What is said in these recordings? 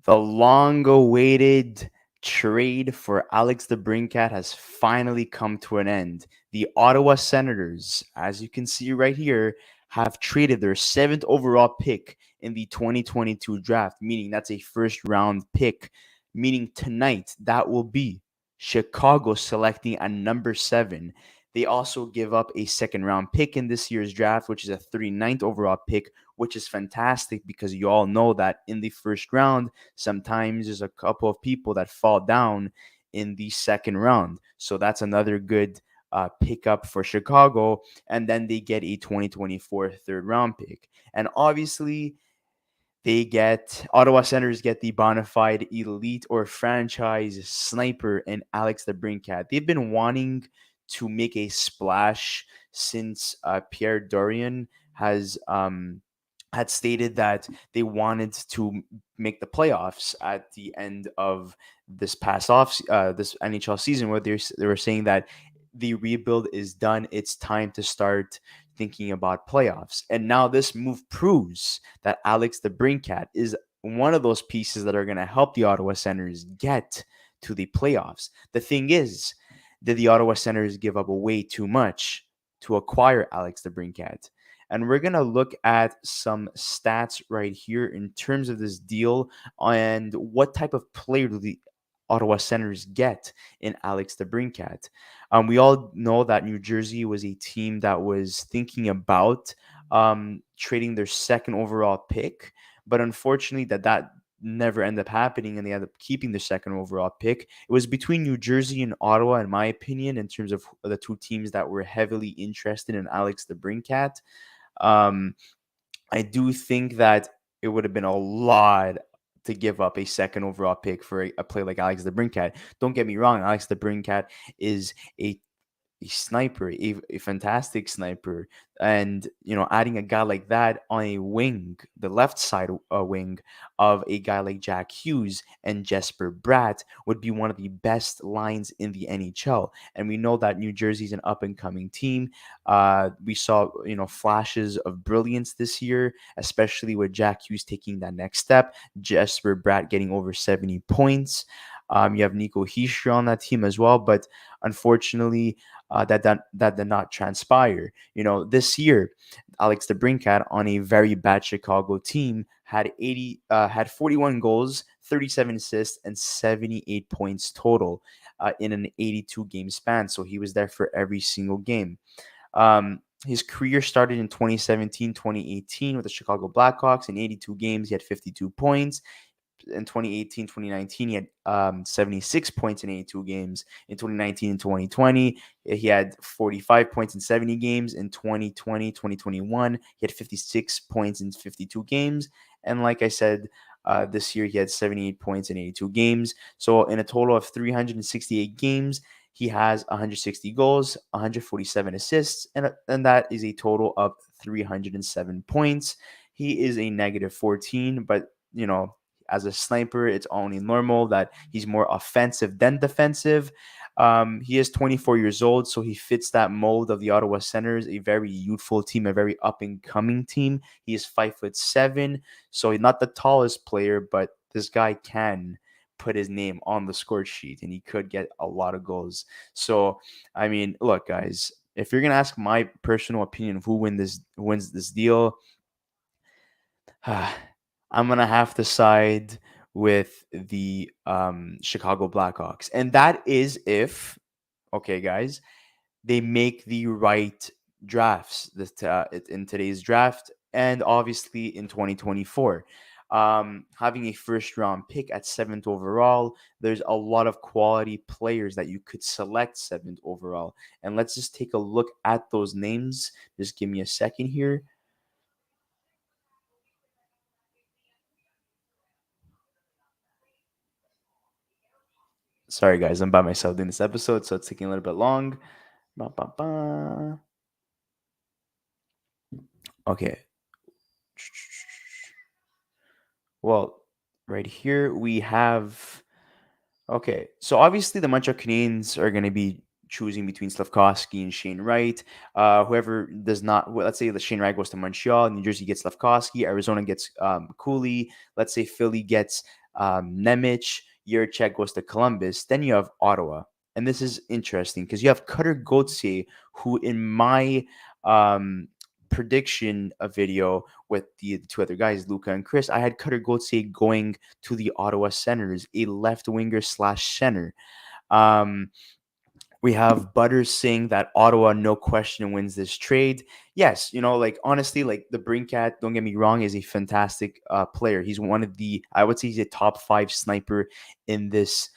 The long-awaited trade for Alex Debrincat has finally come to an end. The Ottawa Senators, as you can see right here, have traded their seventh overall pick in the 2022 draft, meaning that's a first round pick, meaning tonight that will be Chicago selecting a number 7. They also give up a second round pick in this year's draft, which is a 39th overall pick, which is fantastic because you all know that in the first round, sometimes there's a couple of people that fall down in the second round. So that's another good pickup for Chicago. And then they get a 2024 third round pick. And obviously, Ottawa Senators get the bona fide elite or franchise sniper in Alex Debrincat. They've been wanting to make a splash since Pierre Dorian has had stated that they wanted to make the playoffs at the end of this NHL season, where they were saying that the rebuild is done. It's time to start thinking about playoffs. And now this move proves that Alex Debrincat is one of those pieces that are going to help the Ottawa Senators get to the playoffs. The thing is, did the Ottawa Senators give up way too much to acquire Alex Debrincat? And we're going to look at some stats right here in terms of this deal and what type of player do the Ottawa Senators get in Alex Debrincat. We all know that New Jersey was a team that was thinking about trading their second overall pick, but unfortunately that never ended up happening, and they ended up keeping their second overall pick. It was between New Jersey and Ottawa, in my opinion, in terms of the two teams that were heavily interested in Alex Debrincat. Um, I do think that it would have been a lot to give up a second overall pick for a player like Alex Debrincat. Don't get me wrong, Alex Debrincat is a sniper, a fantastic sniper. And, adding a guy like that on a wing, the left side wing of a guy like Jack Hughes and Jesper Bratt would be one of the best lines in the NHL. And we know that New Jersey's an up and coming team. We saw, flashes of brilliance this year, especially with Jack Hughes taking that next step, Jesper Bratt getting over 70 points. You have Nico Hischier on that team as well, but unfortunately, that did not transpire. This year, Alex Debrincat on a very bad Chicago team had 41 goals, 37 assists, and 78 points total in an 82 game span. So he was there for every single game. His career started in 2017-2018 with the Chicago Blackhawks. In 82 games, he had 52 points. In 2018-2019, he had 76 points in 82 games. In 2019 and 2020, he had 45 points in 70 games. In 2020-2021, he had 56 points in 52 games. And like I said, this year he had 78 points in 82 games. So in a total of 368 games, he has 160 goals, 147 assists, and that is a total of 307 points. He is a negative 14, but as a sniper, it's only normal that he's more offensive than defensive. He is 24 years old, so he fits that mold of the Ottawa Senators, a very youthful team, a very up and coming team. He is 5'7", so he's not the tallest player, but this guy can put his name on the score sheet, and he could get a lot of goals. So, I mean, look, guys, if you're gonna ask my personal opinion of who wins this deal, I'm gonna have to side with the Chicago Blackhawks, and that is if, okay, guys, they make the right drafts in today's draft, and obviously in 2024. Having a first round pick at 7th overall, there's a lot of quality players that you could select 7th overall, and let's just take a look at those names. Just give me a second here. Sorry, guys, I'm by myself doing this episode, so it's taking a little bit long. Ba, ba, ba. Okay. Well, right here we have. Okay, so obviously the Montreal Canadiens are going to be choosing between Slavkovsky and Shane Wright. Whoever does not, let's say the Shane Wright goes to Montreal, New Jersey gets Slavkovsky, Arizona gets Cooley. Let's say Philly gets Nemec, Yurchek goes to Columbus. Then you have Ottawa. And this is interesting because you have Cutter Gauthier, who in my um, prediction video with the two other guys, Luca and Chris, I had Cutter Gauthier going to the Ottawa Senators, a left winger slash center. Um, we have Butters saying that Ottawa, no question, wins this trade. Yes, like honestly, like the Brinkat, don't get me wrong, is a fantastic player. He's one of I would say he's a top five sniper in this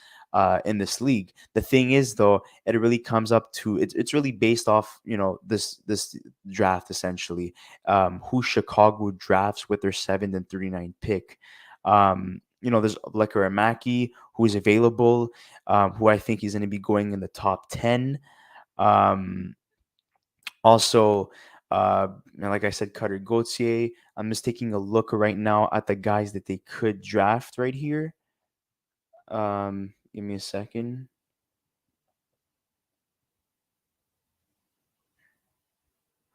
league. The thing is, though, it really comes up to it's really based off this draft essentially, who Chicago drafts with their 7th and 39 pick. There's Lekaramaki who is available, who I think is going to be going in the top 10. Um, also, like I said, Cutter Gauthier. I'm just taking a look right now at the guys that they could draft right here. Give me a second.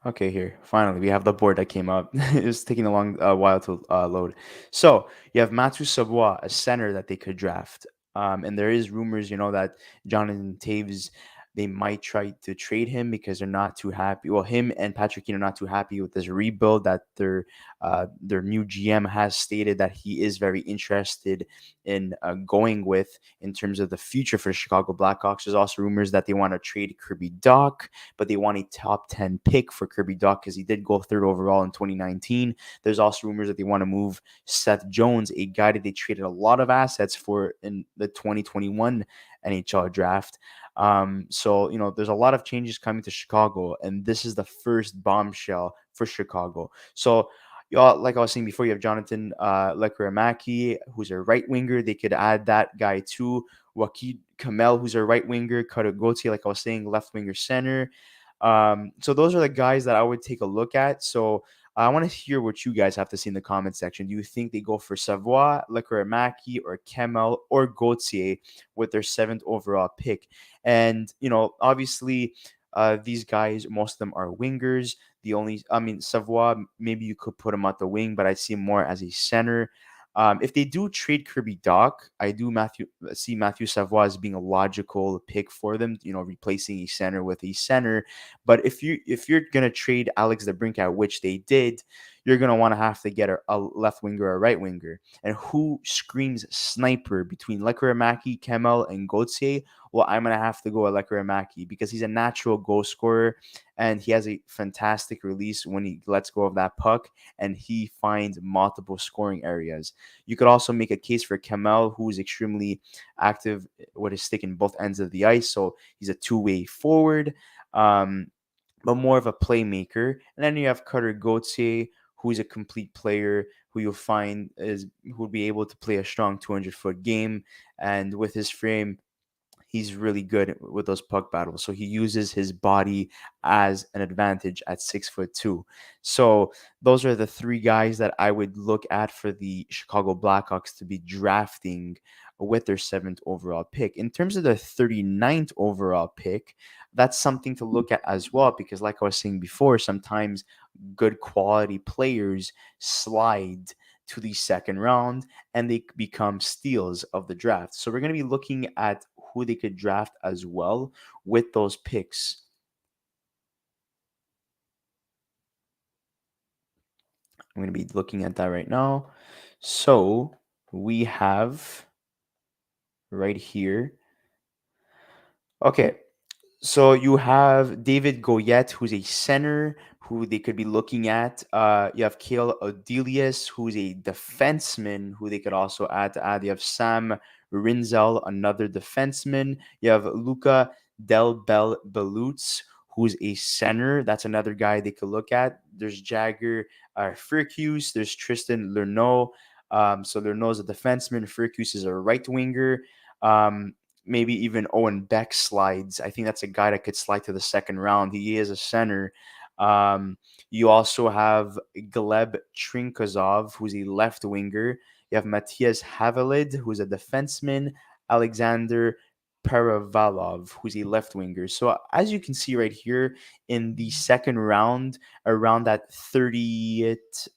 Okay, here. Finally, we have the board that came up. It was taking a long while to load. So you have Matthew Savoie, a center that they could draft. And there is rumors, that Jonathan Taves, they might try to trade him because they're not too happy. Well, him and Patrick Kane are not too happy with this rebuild that their new GM has stated that he is very interested in going with in terms of the future for the Chicago Blackhawks. There's also rumors that they want to trade Kirby Dock, but they want a top 10 pick for Kirby Dock because he did go third overall in 2019. There's also rumors that they want to move Seth Jones, a guy that they traded a lot of assets for in the 2021 NHL draft. So, there's a lot of changes coming to Chicago, and this is the first bombshell for Chicago. So, like I was saying before, you have Jonathan Lekaramaki, who's a right winger. They could add that guy too. Wakid Kamel, who's a right winger. Cutter Gauthier, like I was saying, left winger center. So those are the guys that I would take a look at. So I want to hear what you guys have to say in the comment section. Do you think they go for Savoie, Lekaramaki, or Kemel, or Gauthier with their 7th overall pick? And, obviously, these guys, most of them are wingers. Savoie, maybe you could put him at the wing, but I see him more as a center. If they do trade Kirby Dock, I do see Matthew Savoie as being a logical pick for them. Replacing a center with a center. But if you're gonna trade Alex Debrincat, which they did, you're gonna want to have to get a left winger or a right winger. And who screams sniper between Lekaramaki, Kemel, and Gauthier? Well, I'm gonna have to go with Lekaramaki because he's a natural goal scorer and he has a fantastic release when he lets go of that puck and he finds multiple scoring areas. You could also make a case for Kemel, who is extremely active with his stick in both ends of the ice. So he's a two-way forward, but more of a playmaker. And then you have Cutter Gauthier, who is a complete player who you'll find who will be able to play a strong 200-foot game. And with his frame, he's really good with those puck battles. So he uses his body as an advantage at 6'2". So those are the three guys that I would look at for the Chicago Blackhawks to be drafting with their 7th overall pick. In terms of the 39th overall pick, that's something to look at as well, because like I was saying before, sometimes good quality players slide to the second round and they become steals of the draft. So we're going to be looking at who they could draft as well with those picks. I'm going to be looking at that right now. So we have right here. Okay. So you have David Goyette, who's a center, who they could be looking at. You have Kale Odelius, who's a defenseman, who they could also add. You have Sam Rinzel, another defenseman. You have Luca Del Belutz, who's a center. That's another guy they could look at. There's Jagger Firkus. There's Tristan Lerneau. So Lerneau's a defenseman. Firkus is a right winger. Maybe even Owen Beck slides. I think that's a guy that could slide to the second round. He is a center. You also have Gleb Trinkazov, who's a left winger. You have Matthias Havelid, who's a defenseman. Alexander Paravalov, who's a left winger. So as you can see right here in the second round, around that 30th to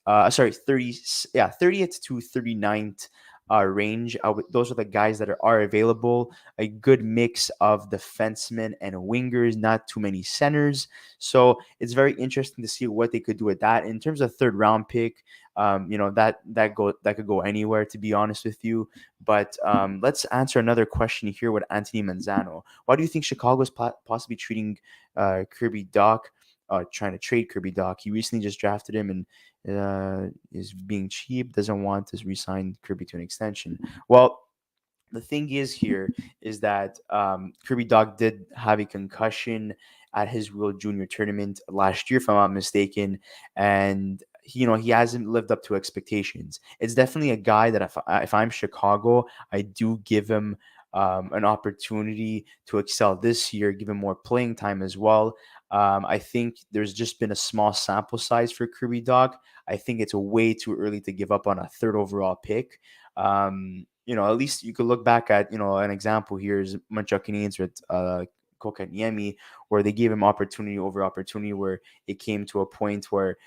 39th range. Those are the guys that are available. A good mix of defensemen and wingers, not too many centers. So it's very interesting to see what they could do with that. In terms of third round pick, that could go anywhere, to be honest with you. But let's answer another question here with Anthony Manzano. Why do you think Chicago's possibly treating Kirby Dock, trying to trade Kirby Dock? He recently just drafted him and is being cheap, doesn't want to re-sign Kirby to an extension. Well, the thing is here is that Kirby Dock did have a concussion at his World Junior tournament last year, if I'm not mistaken, and he hasn't lived up to expectations. It's definitely a guy that if I'm Chicago, I do give him an opportunity to excel this year, give him more playing time as well. I think there's just been a small sample size for Kirby Dock. I think it's way too early to give up on a third overall pick. At least you could look back at, an example here is Montreal Canadiens with Kokaniemi, where they gave him opportunity over opportunity, where it came to a point where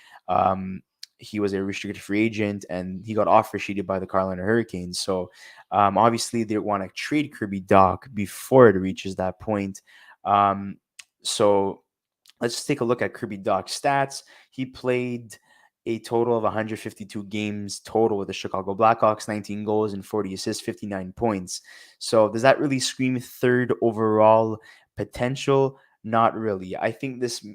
he was a restricted free agent and he got offer sheeted by the Carolina Hurricanes. So obviously they want to trade Kirby Dock before it reaches that point. So let's just take a look at Kirby Dock's stats. He played a total of 152 games total with the Chicago Blackhawks, 19 goals and 40 assists, 59 points. So does that really scream third overall potential? Not really. I think this,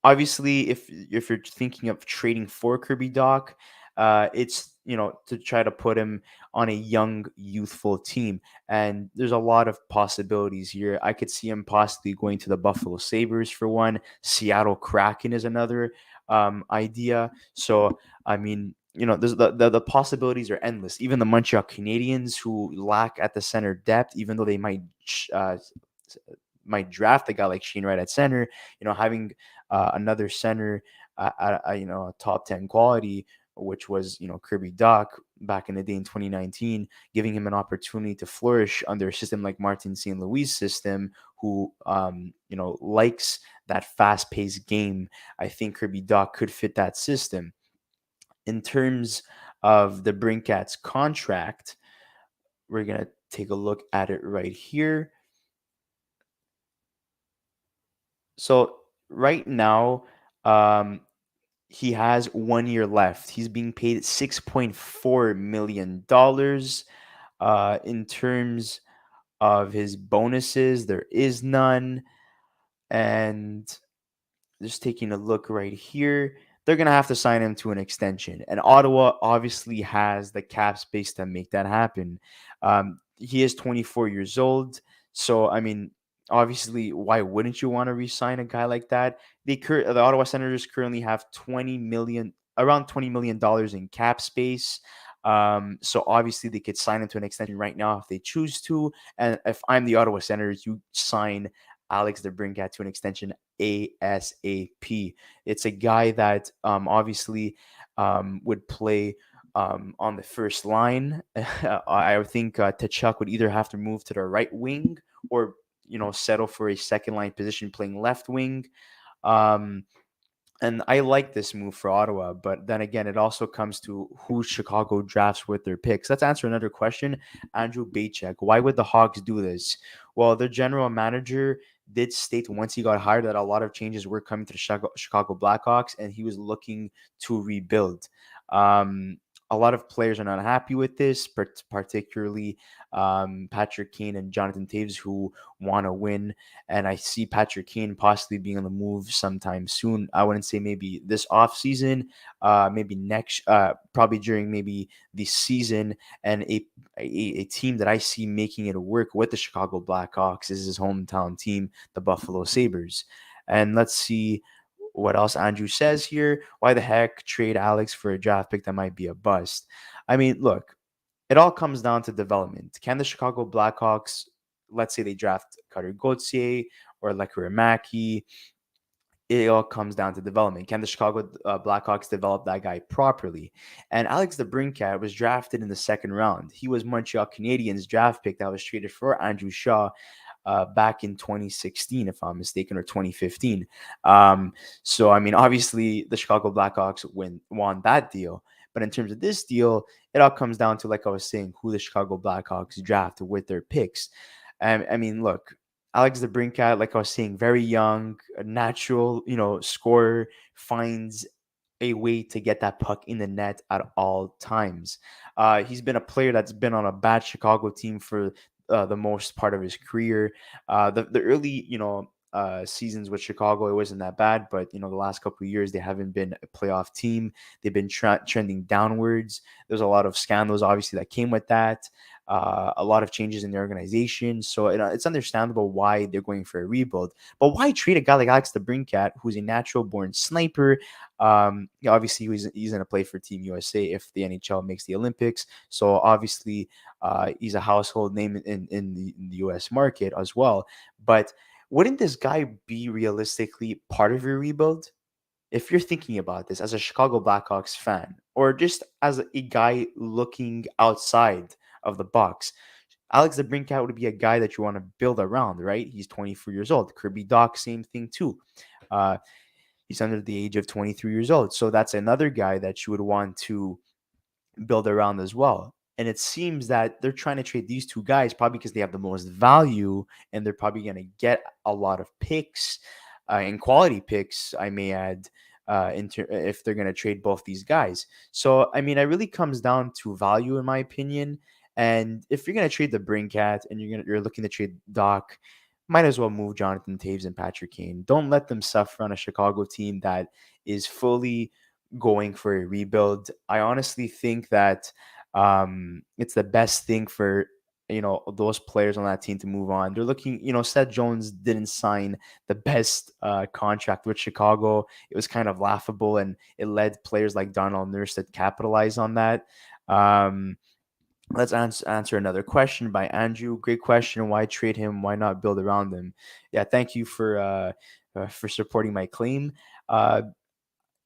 obviously, if you're thinking of trading for Kirby Dock, it's to try to put him on a young, youthful team, and there's a lot of possibilities here. I could see him possibly going to the Buffalo Sabres for one. Seattle Kraken is another idea. So I mean, there's the possibilities are endless. Even the Montreal Canadiens, who lack at the center depth, even though they might draft a guy like Shane Wright at center, having another center at a top 10 quality, which was Kirby Dock back in the day in 2019, giving him an opportunity to flourish under a system like Martin St. Louis' system, who likes that fast-paced game. I think Kirby Dock could fit that system. In terms of the Brinkat's contract, we're gonna take a look at it right here. So right now, um, he has 1 year left. He's being paid $6.4 million. In terms of his bonuses, there is none. And just taking a look right here, they're going to have to sign him to an extension. And Ottawa obviously has the cap space to make that happen. He is 24 years old. So, I mean, obviously, why wouldn't you want to re-sign a guy like that? The Ottawa Senators currently have around $20 million in cap space. So obviously they could sign him to an extension right now if they choose to. And if I'm the Ottawa Senators, you sign Alex Debrincat to an extension ASAP. It's a guy that obviously would play on the first line. I would think Tkachuk would either have to move to the right wing or settle for a second line position playing left wing. Um, and I like this move for Ottawa, but then again, it also comes to who Chicago drafts with their picks. Let's answer another question. Andrew Bacek, why would the Hawks do this? Well, their general manager did state once he got hired that a lot of changes were coming to the Chicago Blackhawks, and he was looking to rebuild. A lot of players are not happy with this, particularly Patrick Kane and Jonathan Taves, who want to win. And I see Patrick Kane possibly being on the move sometime soon. I wouldn't say maybe this off season, maybe next, probably during maybe the season. And a team that I see making it work with the Chicago Blackhawks is his hometown team, the Buffalo Sabres. And let's see what else Andrew says here. Why the heck trade Alex for a draft pick that might be a bust? I mean, look, it all comes down to development. Can the Chicago Blackhawks, let's say they draft Cutter Gauthier or Lekura Mackey, it all comes down to development. Can the Chicago Blackhawks develop that guy properly? And Alex Debrincat was drafted in the second round. He was Montreal Canadiens draft pick that was traded for Andrew Shaw back in 2016, if I'm mistaken, or 2015. So, I mean, obviously, the Chicago Blackhawks won that deal. But in terms of this deal, it all comes down to, like I was saying, who the Chicago Blackhawks draft with their picks. I mean, look, Alex Debrincat, like I was saying, very young, a natural, scorer, finds a way to get that puck in the net at all times. He's been a player that's been on a bad Chicago team for the most part of his career. The early, seasons with Chicago, it wasn't that bad, but the last couple of years they haven't been a playoff team. They've been trending downwards. There's a lot of scandals, obviously, that came with that. A lot of changes in the organization, so it's understandable why they're going for a rebuild. But why treat a guy like Alex Debrincat, who's a natural born sniper? Obviously, he's going to play for Team USA if the NHL makes the Olympics. So obviously, he's a household name in the US market as well. But wouldn't this guy be realistically part of your rebuild? If you're thinking about this as a Chicago Blackhawks fan, or just as a guy looking outside of the box, Alex Debrincat would be a guy that you want to build around, right? He's 24 years old. Kirby Dock, same thing too. Uh, he's under the age of 23 years old. So that's another guy that you would want to build around as well. And it seems that they're trying to trade these two guys probably because they have the most value and they're probably going to get a lot of picks and quality picks, I may add, if they're going to trade both these guys. So, I mean, it really comes down to value, in my opinion. And if you're going to trade the Brinkat and you're looking to trade Doc, might as well move Jonathan Taves and Patrick Kane. Don't let them suffer on a Chicago team that is fully going for a rebuild. I honestly think that it's the best thing for those players on that team to move on. They're looking, Seth Jones didn't sign the best contract with Chicago. It was kind of laughable, and it led players like Darnell Nurse to capitalize on that. Let's answer another question by Andrew. Great question. Why trade him? Why not build around him? Yeah, thank you for supporting my claim.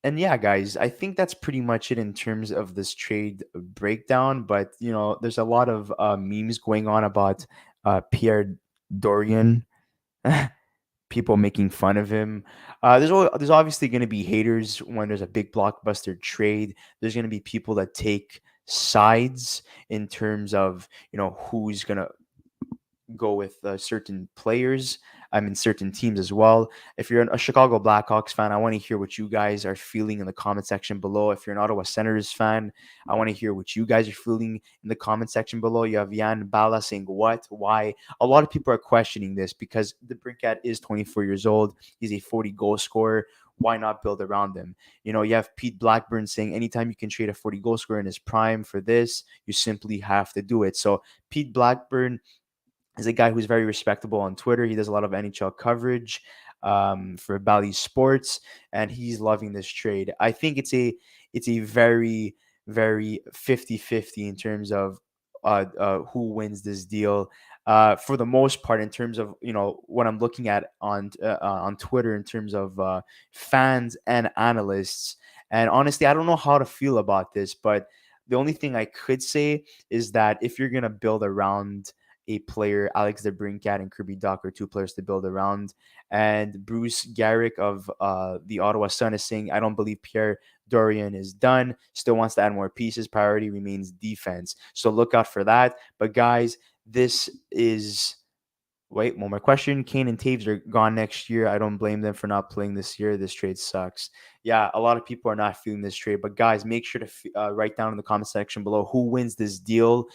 And yeah, guys, I think that's pretty much it in terms of this trade breakdown. But there's a lot of memes going on about Pierre Dorian, people making fun of him. There's obviously going to be haters when there's a big blockbuster trade. There's going to be people that take sides in terms of who's going to go with certain players. I mean, certain teams as well. If you're a Chicago Blackhawks fan, I want to hear what you guys are feeling in the comment section below. If you're an Ottawa Senators fan, I want to hear what you guys are feeling in the comment section below. You have Yan Bala saying, what? Why? A lot of people are questioning this because the Brinkat is 24 years old. He's a 40 goal scorer. Why not build around him? You have Pete Blackburn saying anytime you can trade a 40 goal scorer in his prime for this, you simply have to do it. So Pete Blackburn is a guy who's very respectable on Twitter. He does a lot of NHL coverage for Bally Sports, and he's loving this trade. I think it's a very, very 50-50 in terms of who wins this deal. For the most part, in terms of what I'm looking at on Twitter, in terms of fans and analysts, and honestly, I don't know how to feel about this, but the only thing I could say is that if you're gonna build around a player, Alex Debrincat and Kirby Dock are two players to build around. And Bruce Garrick of the Ottawa Sun is saying, I don't believe Pierre Dorian is done. Still wants to add more pieces. Priority remains defense. So look out for that. But guys, this is... Wait, one more question. Kane and Taves are gone next year. I don't blame them for not playing this year. This trade sucks. Yeah, a lot of people are not feeling this trade. But guys, make sure to write down in the comment section below who wins this deal.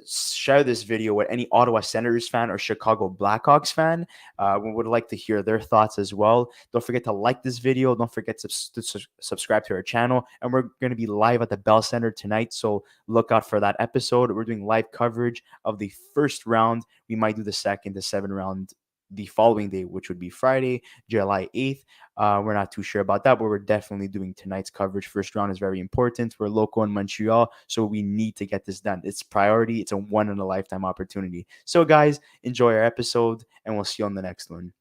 Share this video with any Ottawa Senators fan or Chicago Blackhawks fan. We would like to hear their thoughts as well. Don't forget to like this video. Don't forget to subscribe to our channel. And we're going to be live at the Bell Center tonight. So look out for that episode. We're doing live coverage of the first round. We might do the second, the 7th round the following day, which would be Friday, July 8th. We're not too sure about that, but we're definitely doing tonight's coverage. First round is very important. We're local in Montreal, so we need to get this done. It's priority. It's a one-in-a-lifetime opportunity. So, guys, enjoy our episode, and we'll see you on the next one.